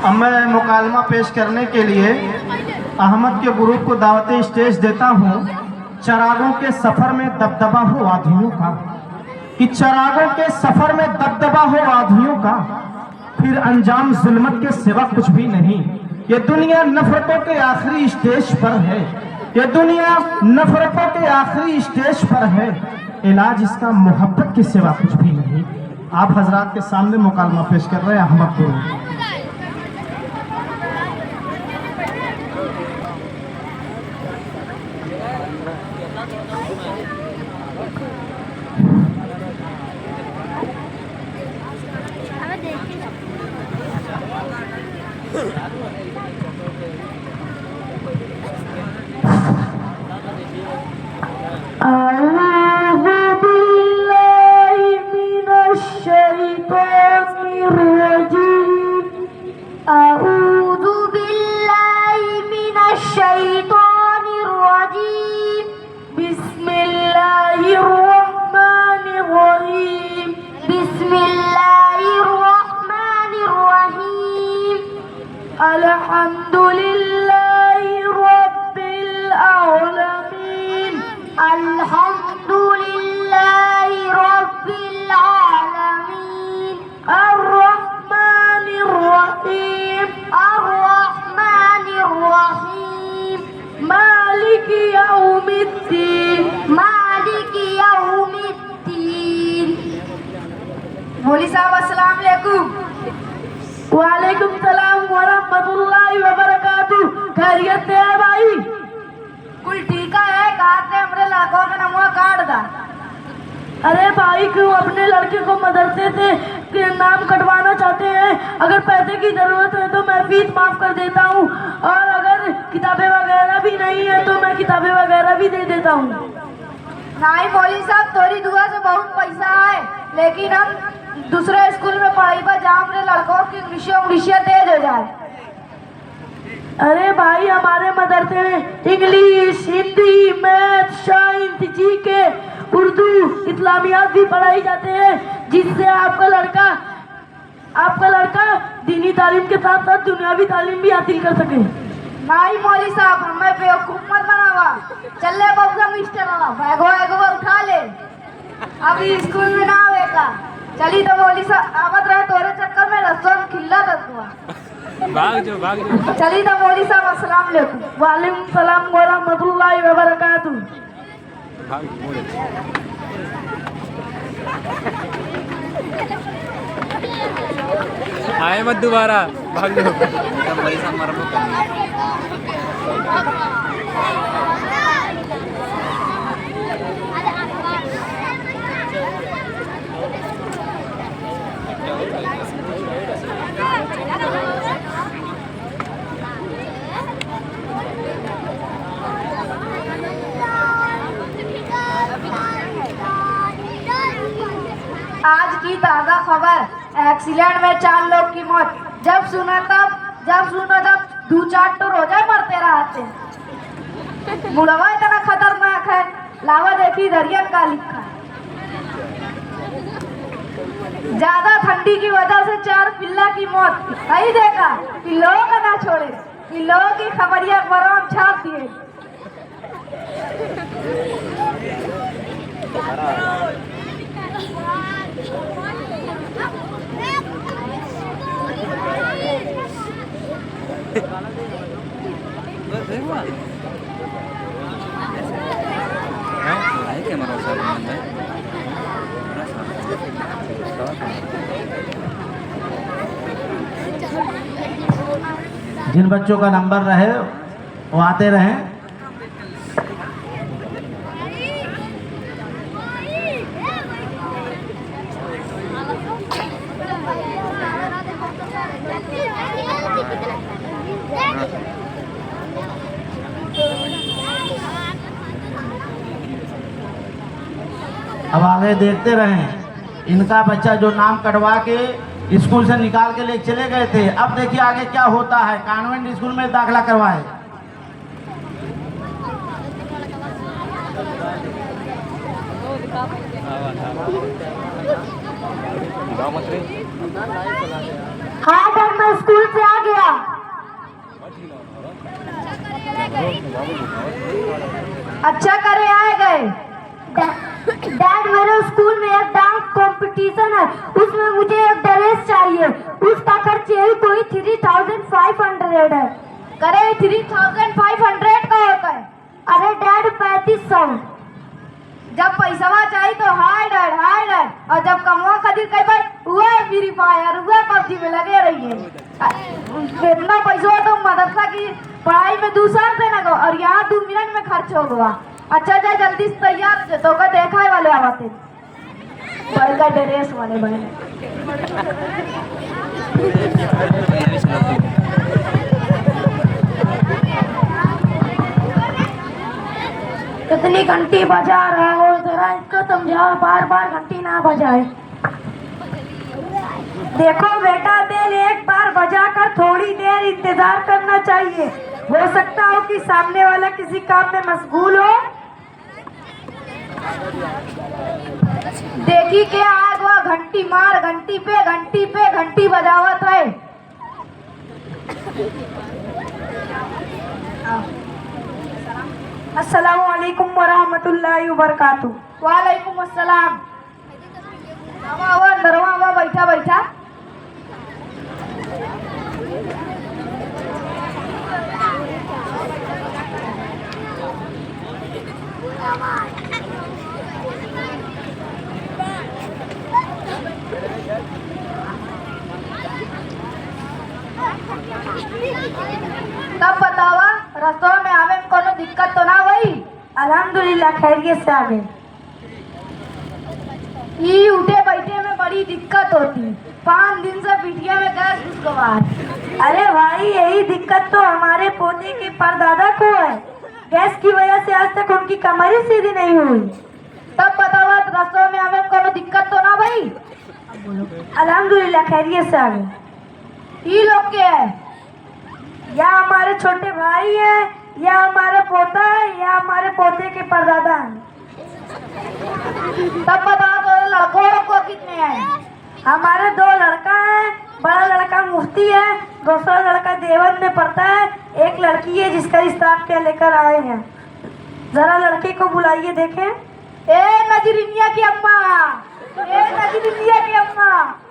अब मैं मुकालमा पेश करने के लिए अहमद के ग्रुप को दावत स्टेज देता हूँ। चरागों के सफर में दबदबा हो आधियों का, कि चरागों के सफर में दबदबा हो आधियों का, फिर अंजाम जुल्मत के सिवा कुछ भी नहीं। ये दुनिया नफरतों के आखिरी स्टेज पर है, ये दुनिया नफरतों के आखिरी स्टेज पर है, इलाज इसका मोहब्बत के सिवा कुछ भी नहीं। आप हजरात के सामने मुकालमा पेश कर रहे हैं अहमद को। मौलवी साहब अस्सलाम वालेकुम। वालेकुम सलाम व रहमतुल्लाहि व बरकातुहू। खैरियत है भाई? कुल ठीक है, काट दे हमरे लड़कों का नमवा काट दा। अरे भाई क्यों अपने लड़के को मदरसे से के नाम कटवाना चाहते हैं? अगर पैसे की जरूरत है तो मैं फीस माफ कर देता हूँ, और अगर किताबें वगैरह भी नहीं है तो मैं किताबें वगैरह भी दे देता हूँ। नहीं मौलवी साहब, थोड़ी दुआ से बहुत पैसा है, लेकिन हम दूसरे स्कूल में पढ़ाई पर जहाँ हमरे लड़कों की इंग्लिश तेज हो जाए। अरे भाई हमारे मदरसे में English, Hindi, math, science, GK, Urdu, इस्लामियात भी पढ़ाई जाते हैं, जिससे आपका लड़का दीनी तालीम के साथ साथ दुनियावी तालीम भी हासिल कर सके। नहीं मौलवी साहब, हमें बेवकूफ मत बनावा। चल ले बाबू मिस्टर बैगो उठा ले, अभी स्कूल में ना आवेगा। चली तो मौलवी साहब आवत रहे तोरे चक्कर में रसों खिल्ला दसवा। भाग जो चली तो मौलवी साहब अस्सलाम वालेकुम। वालेकुम सलाम व रहमतुल्लाहि व बरकातुहू। आए मत दोबारा, भाग जाओ। आज की ताज़ा खबर, एक्सीडेंट में 4 लोग की मौत। जब सुनो तब 2-4 तो रोजा मरते रहते। मुड़वा इतना खतरनाक है, लावा देखी दरियन का लिखा। ज्यादा ठंडी की वजह से 4 पिल्ला की मौत। नहीं देखा, पिल्लों का ना छोड़े, पिल्लों की खबरिया अखबारों में छाप दिए। जिन बच्चों का नंबर रहे वो आते रहें। अब आगे देखते रहें। इनका बच्चा जो नाम कटवा के स्कूल से निकाल के ले चले गए थे, अब देखिए आगे क्या होता है। कॉन्वेंट स्कूल में दाखिला करवाए। गाँव मत हाँ डैड, मैं स्कूल से आ गया। अच्छा करे आए गए। डैड, मेरे स्कूल में एक डांस कंपटीशन है, उसमें मुझे एक ड्रेस चाहिए। उसका खर्च यही कोई 3500 है। करे 3500 का होता है। अरे डैड, 3500। जब पैसा चाहिए तो हाय डैड, और जब कमवा खातिर कई बार हुआ फ्री फायर, हुआ पबजी में लगे रहिए। कितना पैसा तो मदरसा की पढ़ाई में 2 साल देना गो, और यहाँ 2 मिनट में खर्च हो गया। अच्छा जा जल्दी से तैयार तो का देखा वाले आवाते का ड्रेस वाले बने। कितनी घंटी बजा रहा हो, जरा इसको समझाओ, बार बार घंटी ना बजाए। देखो बेटा, बेल एक बार बजाकर थोड़ी देर इंतजार करना चाहिए। हो सकता हो कि सामने वाला किसी काम में मशगूल हो। देखी के आग वह घंटी मार, घंटी पे घंटी बजावत है। अस्सलामु अलैकुम वरहमतुल्लाहि वबरकातुहू। वालेकुम अस्सलाम। नरवा बैठा बैठा। तब बतावा, रस्तों में आवे में कोनो दिक्कत तो ना हुई? अल्हम्दुलिल्लाह खैरियत से आ गए। ये उठे बैठे में बड़ी दिक्कत होती। 5 दिन से पिटिया में गैस घुस गवा है। अरे भाई, यही दिक्कत तो हमारे पोते के परदादा को है। गैस की वजह से आज तक उनकी कमर ही सीधी नहीं हुई। तब बतावा, रस्तों में आवे में कोनो दिक्कत तो ना भाई? अल्हम्दुलिल्लाह खैरियत से आ गए। ये लोग के है? या हमारे छोटे भाई है, या हमारा पोता है, या हमारे पोते के परदादा है। तब बताओ तो लड़कों को कितने हैं? हमारे 2 लड़का है। बड़ा लड़का मुफ्ती है, दूसरा लड़का देवबंद में पढ़ता है, एक लड़की है जिसका रिश्ता पे लेकर आए हैं। जरा लड़के को बुलाइए देखें। ए नजरिनिया की अम्मा,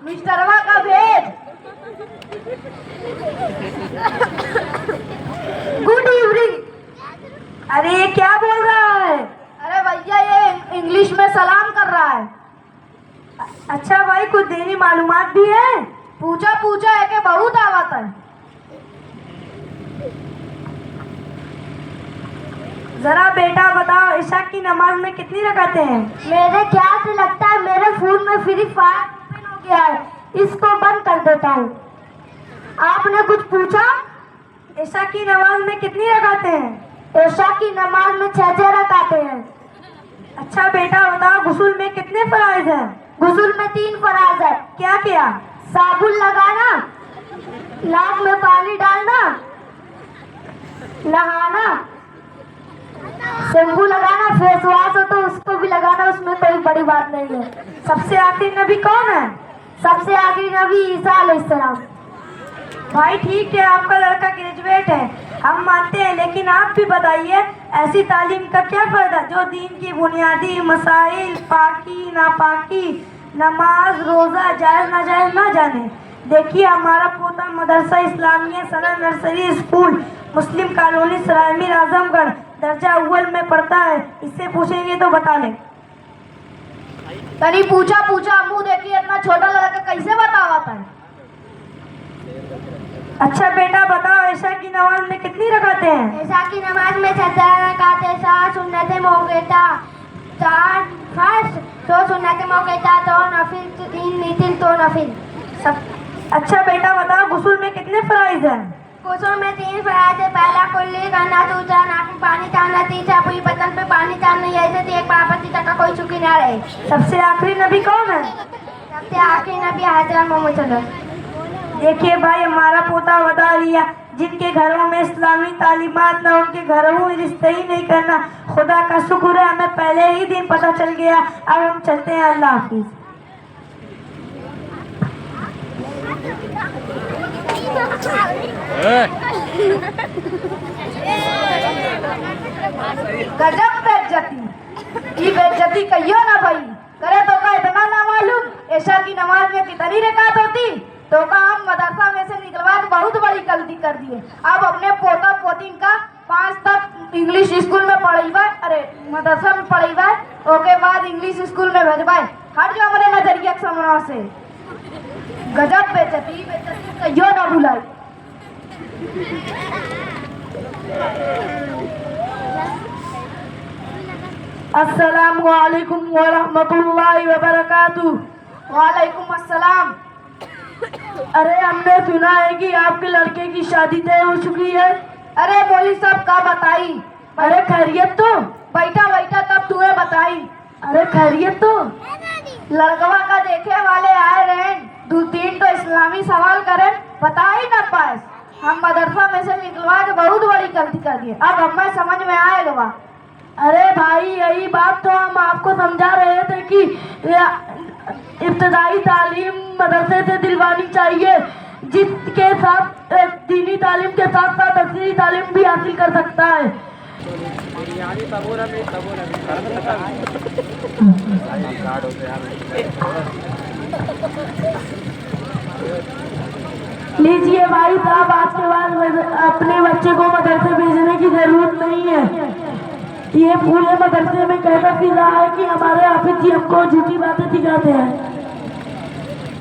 मिस्टरवा का भेज। Good evening. अरे ये क्या बोल रहा है? अरे भैया, ये इंग्लिश में सलाम कर रहा है। अच्छा भाई, कुछ देनी मालूमात भी है? पूछा है कि बहुत आवत है। जरा बेटा बताओ, ईशा की नमाज में कितनी रकातें हैं? मेरे ख्याल से लगता है मेरे फोन में फ्री फायर ओपन हो गया है, इसको बंद कर देता हूँ। आपने कुछ पूछा? ईशा की नमाज में कितनी रकातें हैं? ईशा की नमाज में 6 रकातें हैं। अच्छा बेटा बताओ, गुस्ल में कितने फराइज हैं? गुस्ल में 3 फराज है। क्या क्या? साबुन लगाना, नाक में पानी डालना, नहाना, शैम्पू लगाना, फेस वॉश हो तो उसको भी लगाना, उसमें कोई बड़ी बात नहीं है। सबसे आखिरी नबी कौन है? सबसे आखिरी नबी ईसा अलैहिस्सलाम। भाई ठीक है, आपका लड़का ग्रेजुएट है, हम मानते हैं, लेकिन आप भी बताइए, ऐसी तालीम का क्या फायदा जो दीन की बुनियादी मसाइल, पाकी नापाकी, नमाज रोज़ा जायज़ नाजायज़ ना जाने। देखिए, हमारा पोता मदरसा इस्लामिया सना नर्सरी स्कूल मुस्लिम कॉलोनी सरायमीर आजमगढ़ दर्जा अव्वल में पढ़ता है। इससे पूछेंगे तो बता ले। तनी पूछा मुँह देखिए, इतना छोटा लड़का कैसे बतावता है? अच्छा बेटा बताओ, ईशा की नमाज में कितनी रकातें हैं? ईशा की नमाज में 6 रकातें, 7 सुन्नतें मौक़ूता, 4 फर्ज, 2 सुन्नतें मौक़ूता, 2 नफिल, 3 नितिल, 2 नफिल। अच्छा बेटा बताओ, गुस्ल में कितने फराइज हैं? गुस्ल में 3 फराइज है। पहला कुल्ली करना, दूसरा नाक में पानी डालना, तीसरा पूरी बदन पे पानी डालना, ऐसे तो एक बापति तक का कोई चुकी ना रहे। सबसे आखिरी नबी कौन है? सबसे आखिरी नबी हज़रत मोहम्मद सल्लल्लाहु। देखिए भाई, हमारा पोता बता दिया, जिनके घरों में इस्लामी तालीमात ना, उनके घरों में रिश्ते ही नहीं करना। खुदा का शुक्र है, हमें पहले ही दिन पता चल गया। अब हम चलते हैं। अल्लाह हाफिज। ए, गजब बेइज्जती। ये बेइज्जती कहियो ना भाई। करे तो का इतना ना मालूम ऐशा की नमाज में कितनी रकात होती। तो का हम मदरसा में से निकलवा के बहुत बड़ी गलती कर दिए। अब अपने पोता पोती का 5 तक इंग्लिश स्कूल में पढ़ाई, अरे मदरसा में पढ़ाई, ओके बाद इंग्लिश स्कूल में भेजवाए। हट जाओ हमारे नजरिया के सामने से। गजब बेइज्जती, बेइज्जती कहियो ना भुलाई। अस्सलामु अलैकुम व रहमतुल्लाहि व बरकातुहू। वालेकुम अस्सलाम। अरे हमने सुना है कि आपके लड़के की शादी तय हो चुकी है। अरे मौली साहब का बताई। अरे खैरियत तो? बैठा बैठा तब तुम्हें बताई। अरे खैरियत तो? लड़कवा का देखे वाले आए रहे, 2-3 तो इस्लामी सवाल करे, बता ही न पाए। हम मदरसा में से निकलवा के बहुत बड़ी गलती कर दी। अब हमें समझ में आएगा। अरे भाई यही बात तो हम आपको समझा रहे थे कि इब्तदाई तालीम मदरसे से दिलवानी चाहिए, जिसके साथ दीनी तालीम के साथ साथ असली तालीम भी हासिल कर सकता है। लीजिए भाई साहब, आज के बाद अपने बच्चे को मदरसे भेजने की जरूरत नहीं है। ये पूरे मदरसे में कहता फिर रहा है कि हमारे हाफिज जी हमको झूठी बातें सिखाते हैं,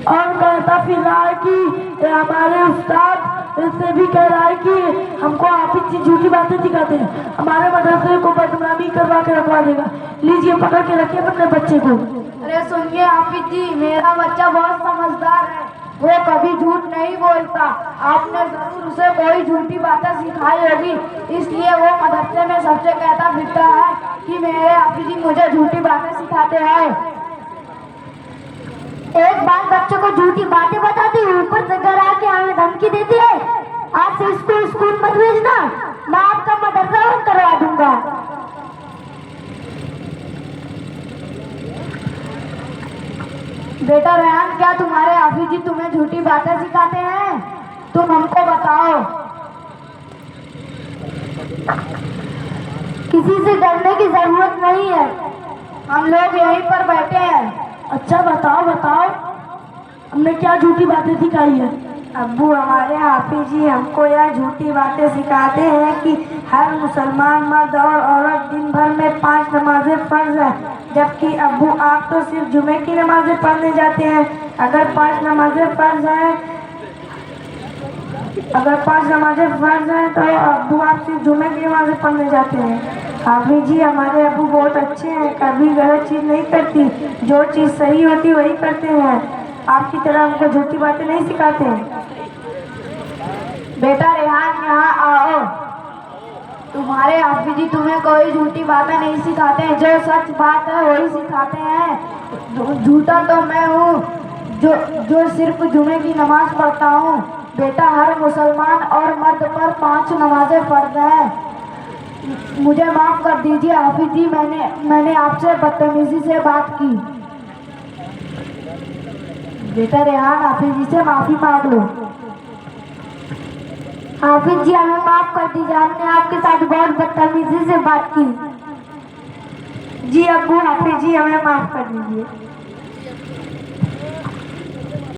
और कहता फिर रहा है कि हमारे उस्ताद से भी कह रहा है कि हमको हाफिज जी झूठी बातें सिखाते हैं। हमारे मदरसे को बदनामी करवा के रखवा देगा। लीजिए पकड़ के रखिए अपने बच्चे को। अरे सुनिए हाफिज जी, मेरा बच्चा बहुत समझदार है, वो कभी झूठ नहीं बोलता। आपने जरूर उसे कोई झूठी बातें सिखाई होगी, इसलिए वो मदरसे में सबसे कहता फिरता है कि मेरे हाफिज जी मुझे झूठी बातें सिखाते हैं। एक बार बच्चों को झूठी बातें बताती हूँ, ऊपर से घर आके हमें धमकी देती है। आज से इसको स्कूल मत भेजना, मैं आपका मदरसा बंद करवा दूंगा। बेटा रेहान, क्या तुम्हारे हाफिज जी तुम्हें झूठी बातें सिखाते हैं? तुम हमको बताओ। किसी से डरने की जरूरत नहीं है, हम लोग यहीं पर बैठे हैं। अच्छा बताओ बताओ, हमने क्या झूठी बातें सिखाई है? अब्बू, हमारे हाफिज जी हमको यह झूठी बातें सिखाते हैं कि हर मुसलमान मर्द और औरत दिन भर में 5 नमाजें फर्ज है, जबकि अब्बू आप तो सिर्फ जुमे की नमाजें पढ़ने जाते हैं। अगर 5 नमाजें फर्ज हैं तो अब्बू आप सिर्फ जुमे की नमाजें पढ़ने जाते हैं। हाफिज जी हमारे अब्बू बहुत अच्छे हैं, कभी गलत चीज़ नहीं करती, जो चीज़ सही होती वही करते हैं। आपकी तरह हमको झूठी बातें नहीं सिखाते हैं। बेटा रेहान, यहाँ आओ। तुम्हारे हाफिज जी तुम्हें कोई झूठी बातें नहीं सिखाते हैं, जो सच बात है वही सिखाते हैं। झूठा तो मैं हूँ जो सिर्फ जुमे की नमाज पढ़ता हूँ। बेटा, हर मुसलमान और मर्द पर 5 नमाजें फर्ज हैं। मुझे माफ कर दीजिए हाफिज जी, मैंने आपसे बदतमीजी से बात की। बेटा रेहान, हाफिज जी से माफी मांग लो। हाफिज जी हमें माफ कर दीजिए, हमने आपके साथ बहुत बदतमीजी से बात की। जी अब्बू, हाफिज जी हमें माफ कर दीजिए।